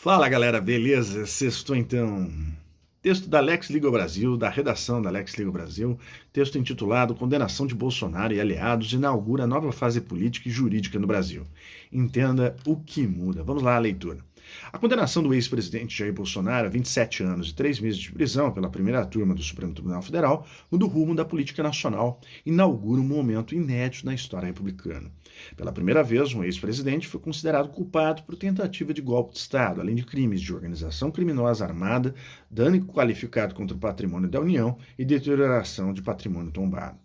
Fala galera, beleza? Sextou então. Texto da Lex Legal Brasil, da redação da Lex Legal Brasil, texto intitulado Condenação de Bolsonaro e Aliados inaugura nova fase política e jurídica no Brasil. Entenda o que muda. Vamos lá, a leitura. A condenação do ex-presidente Jair Bolsonaro a 27 anos e 3 meses de prisão pela primeira turma do Supremo Tribunal Federal muda o rumo da política nacional e inaugura um momento inédito na história republicana. Pela primeira vez, um ex-presidente foi considerado culpado por tentativa de golpe de Estado, além de crimes de organização criminosa armada, dano qualificado contra o patrimônio da União e deterioração de patrimônio tombado.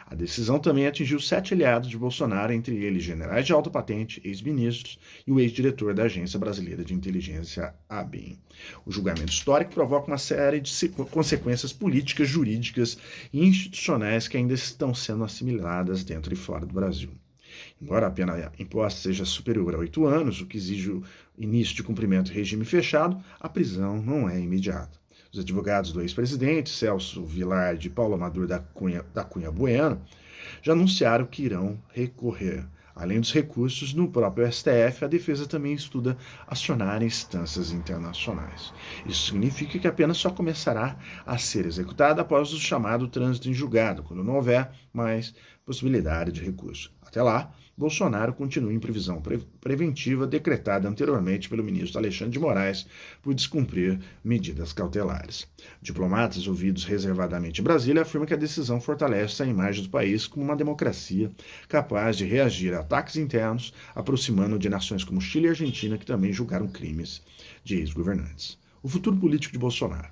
A decisão também atingiu 7 aliados de Bolsonaro, entre eles generais de alta patente, ex-ministros e o ex-diretor da Agência Brasileira de Inteligência, ABIN. O julgamento histórico provoca uma série de consequências políticas, jurídicas e institucionais que ainda estão sendo assimiladas dentro e fora do Brasil. Embora a pena imposta seja superior a 8 anos, o que exige o início de cumprimento em regime fechado, a prisão não é imediata. Os advogados do ex-presidente, Celso Vilardi e Paulo Amador da Cunha Bueno, já anunciaram que irão recorrer. Além dos recursos, no próprio STF, a defesa também estuda acionar instâncias internacionais. Isso significa que a pena só começará a ser executada após o chamado trânsito em julgado, quando não houver mais possibilidade de recurso. Até lá, Bolsonaro continua em prisão preventiva decretada anteriormente pelo ministro Alexandre de Moraes por descumprir medidas cautelares. Diplomatas ouvidos reservadamente em Brasília afirmam que a decisão fortalece a imagem do país como uma democracia capaz de reagir a ataques internos, aproximando de nações como Chile e Argentina, que também julgaram crimes de ex-governantes. O futuro político de Bolsonaro.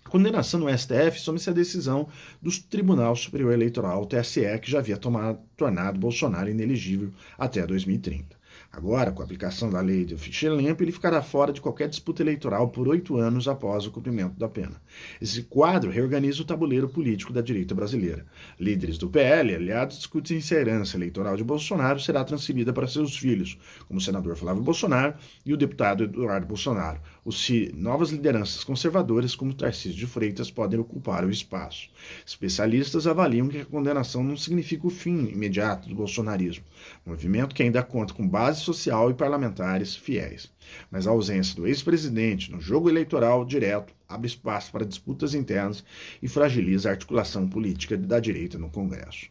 A condenação no STF some-se à decisão do Tribunal Superior Eleitoral, TSE, que já havia tornado Bolsonaro inelegível até 2030. Agora, com a aplicação da lei do ficha limpa, ele ficará fora de qualquer disputa eleitoral por 8 anos após o cumprimento da pena. Esse quadro reorganiza o tabuleiro político da direita brasileira. Líderes do PL, aliados, discutem se a herança eleitoral de Bolsonaro será transferida para seus filhos, como o senador Flávio Bolsonaro e o deputado Eduardo Bolsonaro, ou se novas lideranças conservadoras, como Tarcísio de Freitas, podem ocupar o espaço. Especialistas avaliam que a condenação não significa o fim imediato do bolsonarismo, movimento que ainda conta com base social e parlamentares fiéis. Mas a ausência do ex-presidente no jogo eleitoral direto abre espaço para disputas internas e fragiliza a articulação política da direita no Congresso.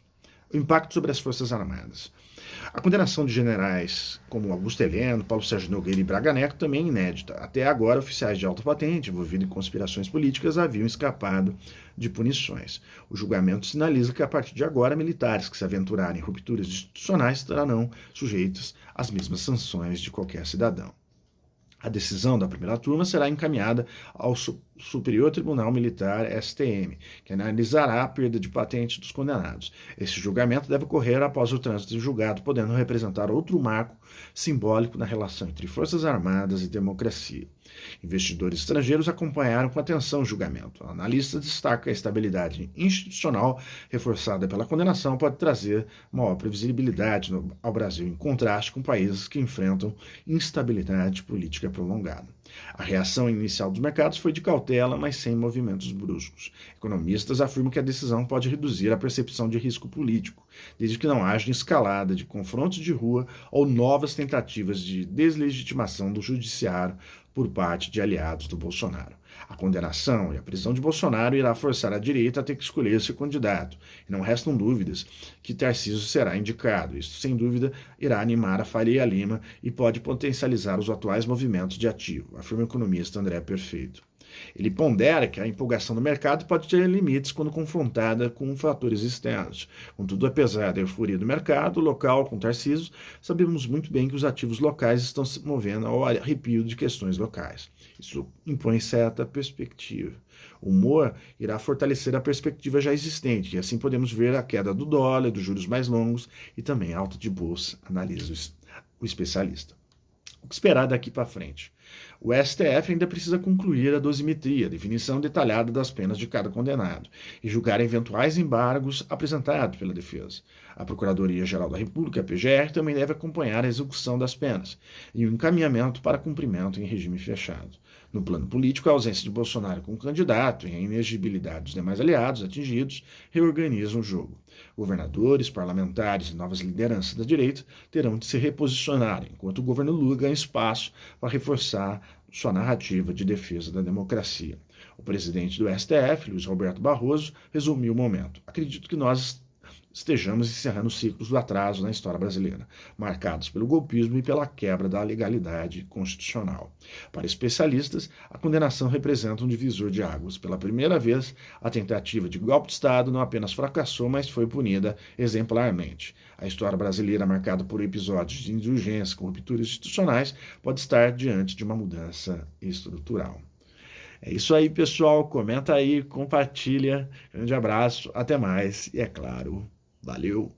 O impacto sobre as Forças Armadas. A condenação de generais como Augusto Heleno, Paulo Sérgio Nogueira e Braga Neto também é inédita. Até agora, oficiais de alta patente envolvidos em conspirações políticas haviam escapado de punições. O julgamento sinaliza que, a partir de agora, militares que se aventurarem em rupturas institucionais estarão sujeitos às mesmas sanções de qualquer cidadão. A decisão da primeira turma será encaminhada ao Superior Tribunal Militar, STM, que analisará a perda de patente dos condenados. Esse julgamento deve ocorrer após o trânsito de julgado, podendo representar outro marco simbólico na relação entre Forças Armadas e democracia. Investidores estrangeiros acompanharam com atenção o julgamento. O analista destaca que a estabilidade institucional reforçada pela condenação pode trazer maior previsibilidade ao Brasil, em contraste com países que enfrentam instabilidade política prolongada. A reação inicial dos mercados foi de cautela, mas sem movimentos bruscos. Economistas afirmam que a decisão pode reduzir a percepção de risco político, desde que não haja escalada de confrontos de rua ou novas tentativas de deslegitimação do judiciário por parte de aliados do Bolsonaro. A condenação e a prisão de Bolsonaro irá forçar a direita a ter que escolher seu candidato, e não restam dúvidas que Tarcísio será indicado. Isso, sem dúvida, irá animar a Faria Lima e pode potencializar os atuais movimentos de ativo, afirma o economista André Perfeito. Ele pondera que a empolgação do mercado pode ter limites quando confrontada com fatores externos. Contudo, apesar da euforia do mercado local com Tarcísio, sabemos muito bem que os ativos locais estão se movendo ao arrepio de questões locais. Isso impõe certa perspectiva. O humor irá fortalecer a perspectiva já existente, e assim podemos ver a queda do dólar, dos juros mais longos e também a alta de bolsa, analisa o especialista. O que esperar daqui para frente? O STF ainda precisa concluir a dosimetria, a definição detalhada das penas de cada condenado, e julgar eventuais embargos apresentados pela defesa. A Procuradoria-Geral da República, a PGR, também deve acompanhar a execução das penas e o encaminhamento para cumprimento em regime fechado. No plano político, a ausência de Bolsonaro como candidato e a inegibilidade dos demais aliados atingidos reorganizam o jogo. Governadores, parlamentares e novas lideranças da direita terão de se reposicionar, enquanto o governo Lula ganha espaço para reforçar sua narrativa de defesa da democracia. O presidente do STF, Luiz Roberto Barroso, resumiu o momento. Acredito que nós estejamos encerrando ciclos do atraso na história brasileira, marcados pelo golpismo e pela quebra da legalidade constitucional. Para especialistas, a condenação representa um divisor de águas. Pela primeira vez, a tentativa de golpe de Estado não apenas fracassou, mas foi punida exemplarmente. A história brasileira, marcada por episódios de indulgência com rupturas institucionais, pode estar diante de uma mudança estrutural. É isso aí, pessoal. Comenta aí, compartilha. Grande abraço, até mais e, é claro, valeu!